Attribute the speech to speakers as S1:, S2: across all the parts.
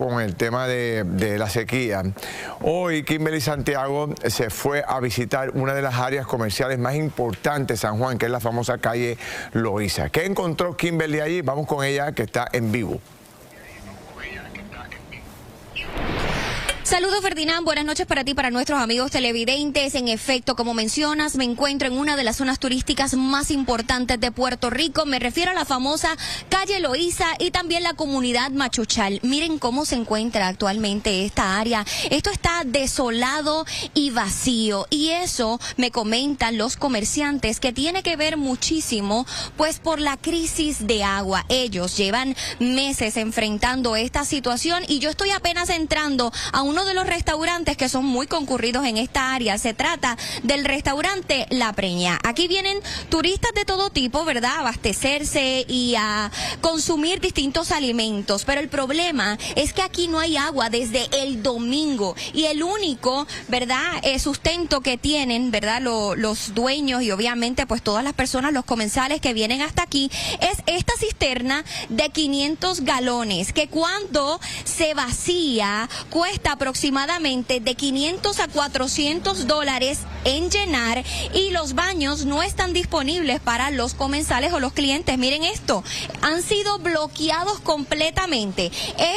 S1: Con el tema de la sequía. Hoy Kimberly Santiago se fue a visitar una de las áreas comerciales más importantes de San Juan, que es la famosa calle Loíza. ¿Qué encontró Kimberly allí? Vamos con ella, que está en vivo.
S2: Saludos, Ferdinand, buenas noches para ti, para nuestros amigos televidentes. En efecto, como mencionas, me encuentro en una de las zonas turísticas más importantes de Puerto Rico. Me refiero a la famosa calle Loíza y también la comunidad Machuchal. Miren cómo se encuentra actualmente esta área. Esto está desolado y vacío, y eso me comentan los comerciantes, que tiene que ver muchísimo pues por la crisis de agua. Ellos llevan meses enfrentando esta situación y yo estoy apenas entrando a uno de los restaurantes que son muy concurridos en esta área. Se trata del restaurante La Preña. Aquí vienen turistas de todo tipo, ¿verdad?, a abastecerse y a consumir distintos alimentos, pero el problema es que aquí no hay agua desde el domingo, y el único, ¿verdad?, sustento que tienen, ¿verdad?, los dueños y obviamente pues todas las personas, los comensales que vienen hasta aquí, es esta cisterna de 500 galones, que cuando se vacía cuesta aproximadamente de $500 a $400 en llenar, y los baños no están disponibles para los comensales o los clientes. Miren esto, han sido bloqueados completamente.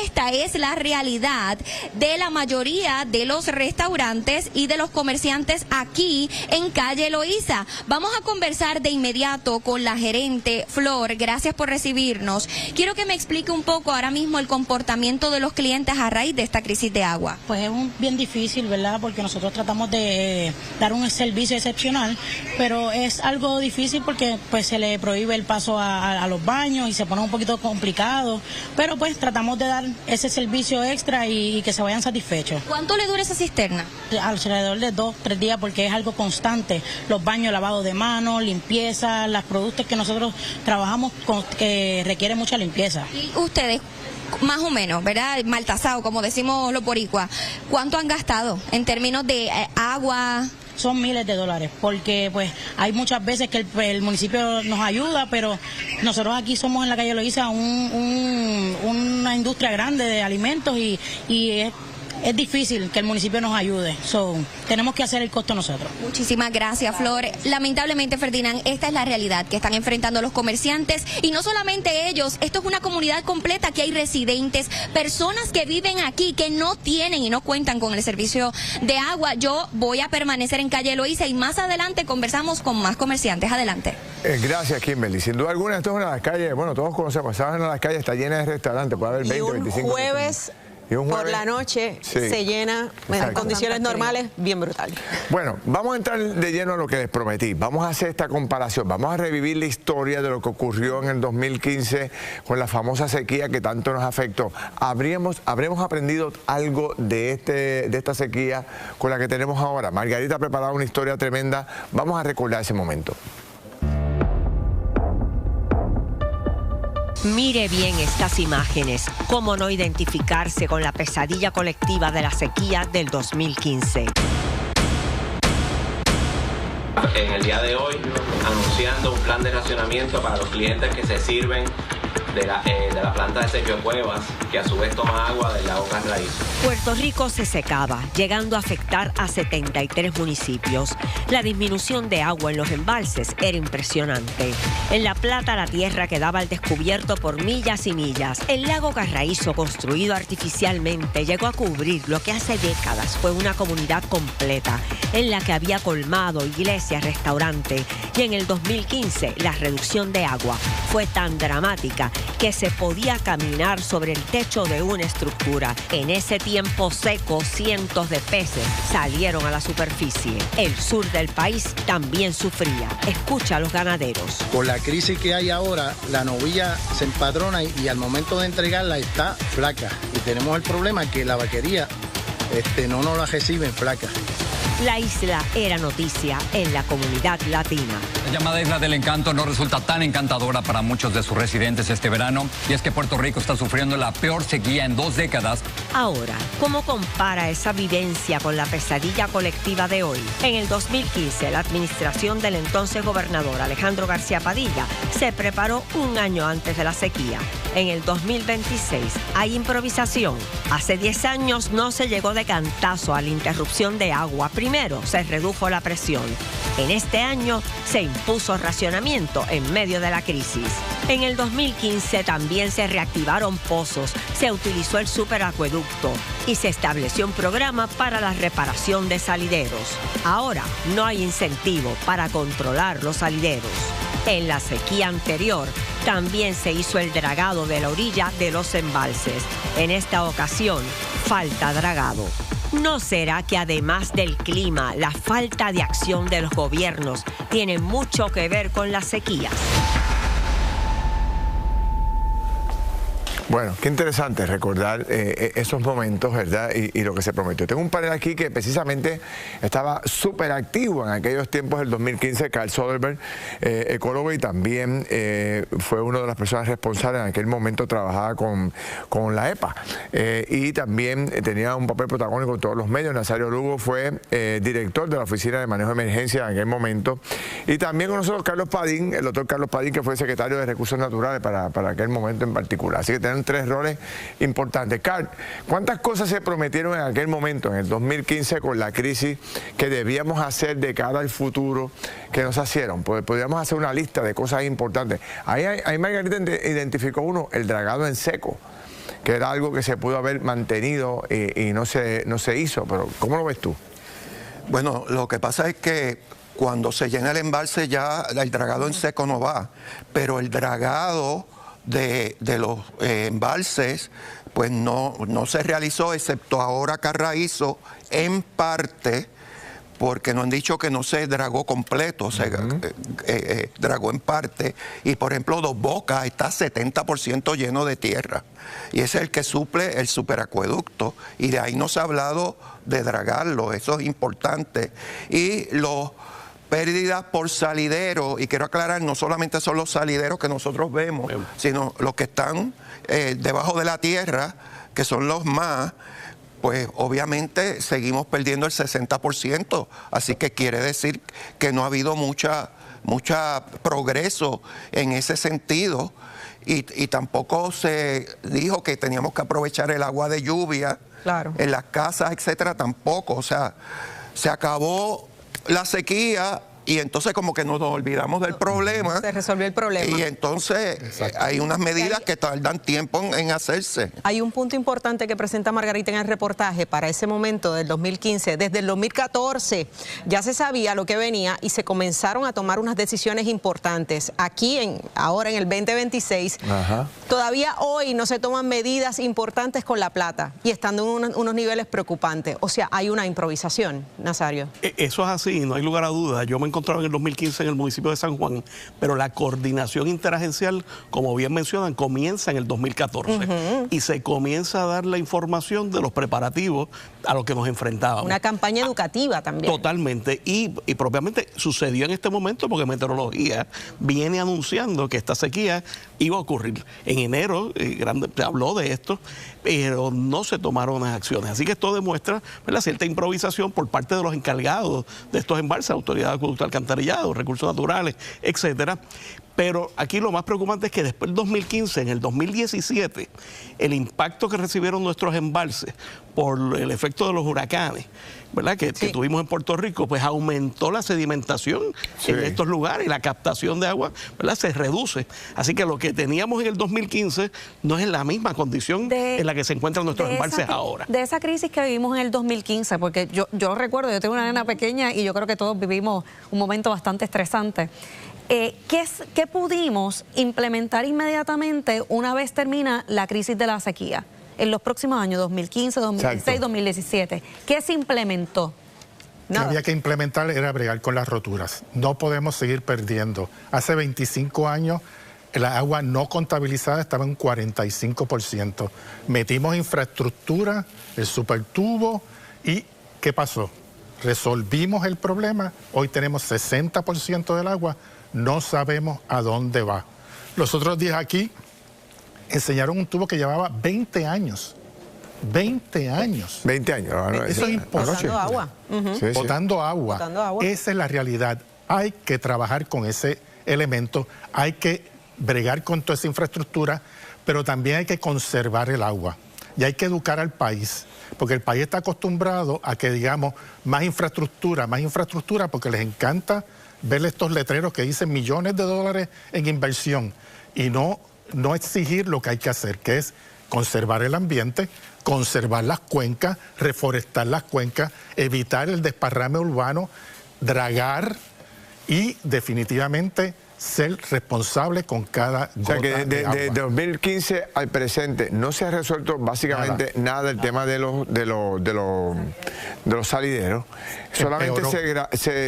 S2: Esta es la realidad de la mayoría de los restaurantes y de los comerciantes aquí en calle Loíza. Vamos a conversar de inmediato con la gerente Flor. Gracias por recibirnos. Quiero que me explique un poco ahora mismo el comportamiento de los clientes a raíz de esta crisis de agua.
S3: Pues es bien difícil, ¿verdad?, porque nosotros tratamos de dar un servicio excepcional, pero es algo difícil porque pues se le prohíbe el paso a los baños y se pone un poquito complicado, pero pues tratamos de dar ese servicio extra y que se vayan satisfechos.
S2: ¿Cuánto le dura esa cisterna?
S3: Alrededor de 2-3 días, porque es algo constante. Los baños, lavado de manos, limpieza, los productos que nosotros trabajamos que requieren mucha limpieza.
S2: ¿Y ustedes, más o menos, ¿verdad?, mal tasado, como decimos los boricuas, cuánto han gastado en términos de agua?
S3: Son miles de dólares, porque pues hay muchas veces que el municipio nos ayuda, pero nosotros aquí somos en la calle Loíza una industria grande de alimentos y es difícil que el municipio nos ayude. Tenemos que hacer el costo nosotros.
S2: Muchísimas gracias, Flor. Lamentablemente, Ferdinand, esta es la realidad que están enfrentando los comerciantes, y no solamente ellos, esto es una comunidad completa. Aquí hay residentes, personas que viven aquí, que no tienen y no cuentan con el servicio de agua. Yo voy a permanecer en calle Loíza y más adelante conversamos con más comerciantes. Adelante.
S1: Gracias, Kimberly. Sin duda alguna, esto es una de las calles, bueno, todos conocemos, sabes, una de las calles está llena de restaurantes, puede haber 20, 25.
S4: Por la noche se llena en condiciones normales, bien brutal.
S1: Bueno, vamos a entrar de lleno a lo que les prometí. Vamos a hacer esta comparación. Vamos a revivir la historia de lo que ocurrió en el 2015 con la famosa sequía que tanto nos afectó. ¿Habremos aprendido algo de esta sequía con la que tenemos ahora? Margarita ha preparado una historia tremenda. Vamos a recordar ese momento.
S5: Mire bien estas imágenes, cómo no identificarse con la pesadilla colectiva de la sequía del 2015.
S6: En el día de hoy, anunciando un plan de racionamiento para los clientes que se sirven de la planta de Sergio Cuevas, que a su vez toma agua del lago Carraízo.
S5: Puerto Rico se secaba, llegando a afectar a 73 municipios. La disminución de agua en los embalses era impresionante. En La Plata, la tierra quedaba al descubierto por millas y millas. El lago Carraízo, construido artificialmente, llegó a cubrir lo que hace décadas fue una comunidad completa, en la que había colmado, iglesia, restaurante. Y en el 2015, la reducción de agua fue tan dramática que se podía caminar sobre el techo de una estructura. En ese tiempo seco, cientos de peces salieron a la superficie. El sur del país también sufría. Escucha a los ganaderos.
S7: Con la crisis que hay ahora, la novilla se empadrona y al momento de entregarla está flaca. Y tenemos el problema que la vaquería no nos la reciben flaca.
S5: La isla era noticia en la comunidad latina.
S8: La llamada Isla del Encanto no resulta tan encantadora para muchos de sus residentes este verano, y es que Puerto Rico está sufriendo la peor sequía en 2 décadas,
S5: Ahora, ¿cómo compara esa vivencia con la pesadilla colectiva de hoy? En el 2015, la administración del entonces gobernador Alejandro García Padilla se preparó un año antes de la sequía. En el 2026 hay improvisación. Hace 10 años no se llegó de cantazo a la interrupción de agua. Primero se redujo la presión. En este año se impuso racionamiento en medio de la crisis. En el 2015 también se reactivaron pozos, se utilizó el superacueducto y se estableció un programa para la reparación de salideros. Ahora no hay incentivo para controlar los salideros. En la sequía anterior también se hizo el dragado de la orilla de los embalses. En esta ocasión, falta dragado. ¿No será que además del clima, la falta de acción de los gobiernos tiene mucho que ver con las sequías?
S1: Bueno, qué interesante recordar esos momentos, ¿verdad? Y lo que se prometió. Tengo un panel aquí que precisamente estaba súper activo en aquellos tiempos del 2015, Carl Soderberg, ecólogo, y también fue una de las personas responsables en aquel momento, trabajaba con la EPA. Y también tenía un papel protagónico en todos los medios. Nazario Lugo fue director de la Oficina de Manejo de Emergencia en aquel momento. Y también con nosotros Carlos Padín, el doctor Carlos Padín, que fue secretario de Recursos Naturales para aquel momento en particular. Así que tienen 3 roles importantes. Carl, ¿cuántas cosas se prometieron en aquel momento, en el 2015, con la crisis, que debíamos hacer de cara al futuro, que no se hicieron? Pues podríamos hacer una lista de cosas importantes. Ahí Margarita identificó uno, el dragado en seco, que era algo que se pudo haber mantenido y no se hizo, pero ¿cómo lo ves tú?
S9: Bueno, lo que pasa es que cuando se llena el embalse ya el dragado en seco no va, pero el dragado de los embalses pues no se realizó, excepto ahora Carraízo, en parte porque nos han dicho que no se dragó completo, se dragó en parte. Y por ejemplo, Dos Bocas está 70% lleno de tierra y ese es el que suple el superacueducto, y de ahí no se ha hablado de dragarlo, eso es importante. Y los pérdidas por salidero, y quiero aclarar, no solamente son los salideros que nosotros vemos, sino los que están debajo de la tierra, que son los más, pues obviamente seguimos perdiendo el 60%, así que quiere decir que no ha habido mucha progreso en ese sentido, y tampoco se dijo que teníamos que aprovechar el agua de lluvia en las casas, etcétera, tampoco, o sea, se acabó la sequía y entonces como que nos olvidamos del problema.
S4: Se resolvió el problema.
S9: Y entonces hay unas medidas que tardan tiempo en hacerse.
S4: Hay un punto importante que presenta Margarita en el reportaje para ese momento del 2015. Desde el 2014 ya se sabía lo que venía y se comenzaron a tomar unas decisiones importantes. Aquí, ahora en el 2026, todavía hoy no se toman medidas importantes con La Plata y estando en unos niveles preocupantes. O sea, hay una improvisación, Nazario.
S10: Eso es así, no hay lugar a dudas. Yo me encontraba en el 2015 en el municipio de San Juan, pero la coordinación interagencial, como bien mencionan, comienza en el 2014 y se comienza a dar la información de los preparativos a los que nos enfrentábamos.
S4: Una campaña educativa también.
S10: Totalmente, y propiamente sucedió en este momento porque Meteorología viene anunciando que esta sequía iba a ocurrir. En enero se habló de esto, pero no se tomaron las acciones. Así que esto demuestra, ¿verdad?, cierta improvisación por parte de los encargados de estos embalses, Autoridad de Acueducto, Alcantarillado, Recursos Naturales, etcétera. Pero aquí lo más preocupante es que después del 2015, en el 2017, el impacto que recibieron nuestros embalses por el efecto de los huracanes, ¿verdad?, que tuvimos en Puerto Rico, pues aumentó la sedimentación en estos lugares y la captación de agua, ¿verdad?, se reduce. Así que lo que teníamos en el 2015 no es en la misma condición en la que se encuentran nuestros embalses ahora.
S11: De esa crisis que vivimos en el 2015, porque yo recuerdo, yo tengo una nena pequeña y yo creo que todos vivimos un momento bastante estresante. ¿Qué pudimos implementar inmediatamente una vez termina la crisis de la sequía? En los próximos años, 2015, 2016, 2017. ¿Qué se implementó?
S12: Lo que había que implementar era bregar con las roturas. No podemos seguir perdiendo. Hace 25 años la agua no contabilizada estaba en 45%. Metimos infraestructura, el supertubo, y ¿qué pasó? Resolvimos el problema. Hoy tenemos 60% del agua. No sabemos a dónde va. Los otros días aquí enseñaron un tubo que llevaba 20 años 20 años.
S1: 20 años.
S12: Eso es imposible.
S4: Botando agua.
S12: Botando agua.
S4: Botando agua.
S12: Esa es la realidad. Hay que trabajar con ese elemento, hay que bregar con toda esa infraestructura, pero también hay que conservar el agua. Y hay que educar al país, porque el país está acostumbrado a que digamos más infraestructura, porque les encanta ver estos letreros que dicen millones de dólares en inversión y no exigir lo que hay que hacer, que es conservar el ambiente, conservar las cuencas, reforestar las cuencas, evitar el desparrame urbano, dragar y definitivamente ser responsable con cada gota de agua.
S1: De 2015 al presente no se ha resuelto básicamente nada el tema de los salideros. Solamente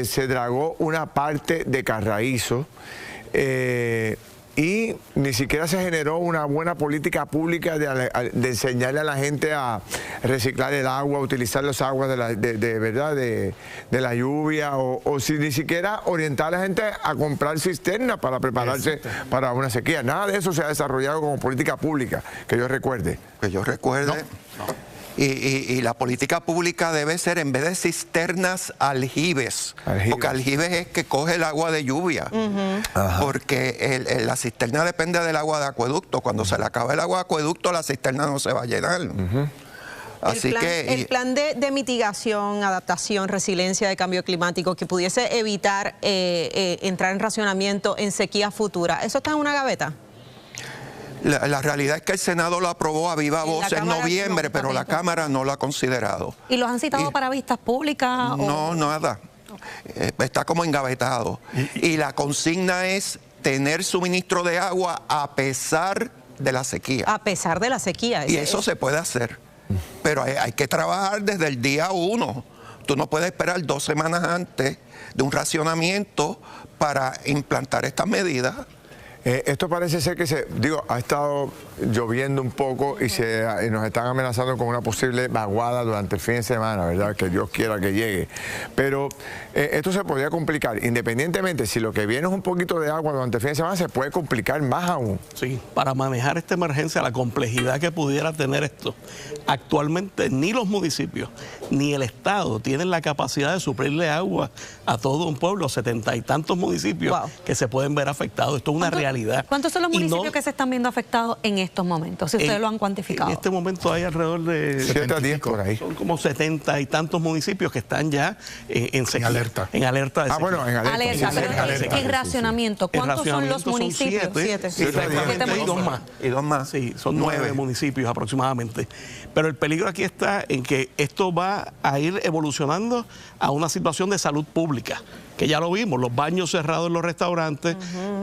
S1: se dragó una parte de Carraízo y ni siquiera se generó una buena política pública de enseñarle a la gente a reciclar el agua, utilizar las aguas de la lluvia, o si ni siquiera orientar a la gente a comprar cisternas para prepararse para una sequía. Nada de eso se ha desarrollado como política pública, que yo recuerde.
S9: Que yo recuerde. No. Y la política pública debe ser, en vez de cisternas, aljibes. Porque aljibes es que coge el agua de lluvia. Porque la cisterna depende del agua de acueducto. Cuando se le acaba el agua de acueducto, la cisterna no se va a llenar. Así
S4: el plan de mitigación, adaptación, resiliencia de cambio climático que pudiese evitar entrar en racionamiento en sequía futura, ¿eso está en una gaveta?
S9: La realidad es que el Senado lo aprobó a viva voz en noviembre, pero la Cámara no lo ha considerado.
S11: ¿Y los han citado para vistas públicas?
S9: No, nada. Está como engavetado. Y la consigna es tener suministro de agua a pesar de la sequía.
S4: A pesar de la sequía.
S9: Y eso se puede hacer. Pero hay que trabajar desde el día 1. Tú no puedes esperar 2 semanas antes de un racionamiento para implantar estas medidas.
S1: Esto parece ser que ha estado lloviendo un poco y nos están amenazando con una posible vaguada durante el fin de semana, ¿verdad? Que Dios quiera que llegue. Pero esto se podría complicar. Independientemente, si lo que viene es un poquito de agua durante el fin de semana, se puede complicar más aún.
S10: Sí, para manejar esta emergencia, la complejidad que pudiera tener esto, actualmente ni los municipios ni el Estado tienen la capacidad de suplirle agua a todo un pueblo, 70 y tantos municipios que se pueden ver afectados. Esto es una realidad.
S11: ¿Cuántos son los municipios que se están viendo afectados en estos momentos, si ustedes lo han cuantificado?
S10: En este momento hay alrededor de
S1: 7 a 10 por ahí.
S10: Son como 70 y tantos municipios que están ya en alerta. En alerta de sequía.
S1: Bueno, en alerta.
S11: Pero en racionamiento, ¿cuántos son los municipios?
S10: 7.
S9: Y dos más.
S10: Sí, son 9 municipios aproximadamente. Pero el peligro aquí está en que esto va a ir evolucionando a una situación de salud pública, que ya lo vimos, los baños cerrados en los restaurantes,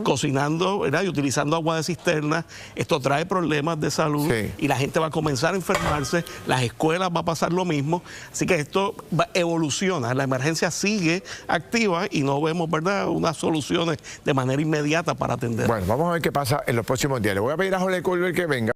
S10: cocinando, ¿verdad? Y utilizando agua de cisterna. Esto trae problemas de salud y la gente va a comenzar a enfermarse, las escuelas va a pasar lo mismo. Así que esto evoluciona, la emergencia sigue activa y no vemos, ¿verdad?, unas soluciones de manera inmediata para atender.
S1: Bueno, vamos a ver qué pasa en los próximos días. Le voy a pedir a Jorge Colbert que venga.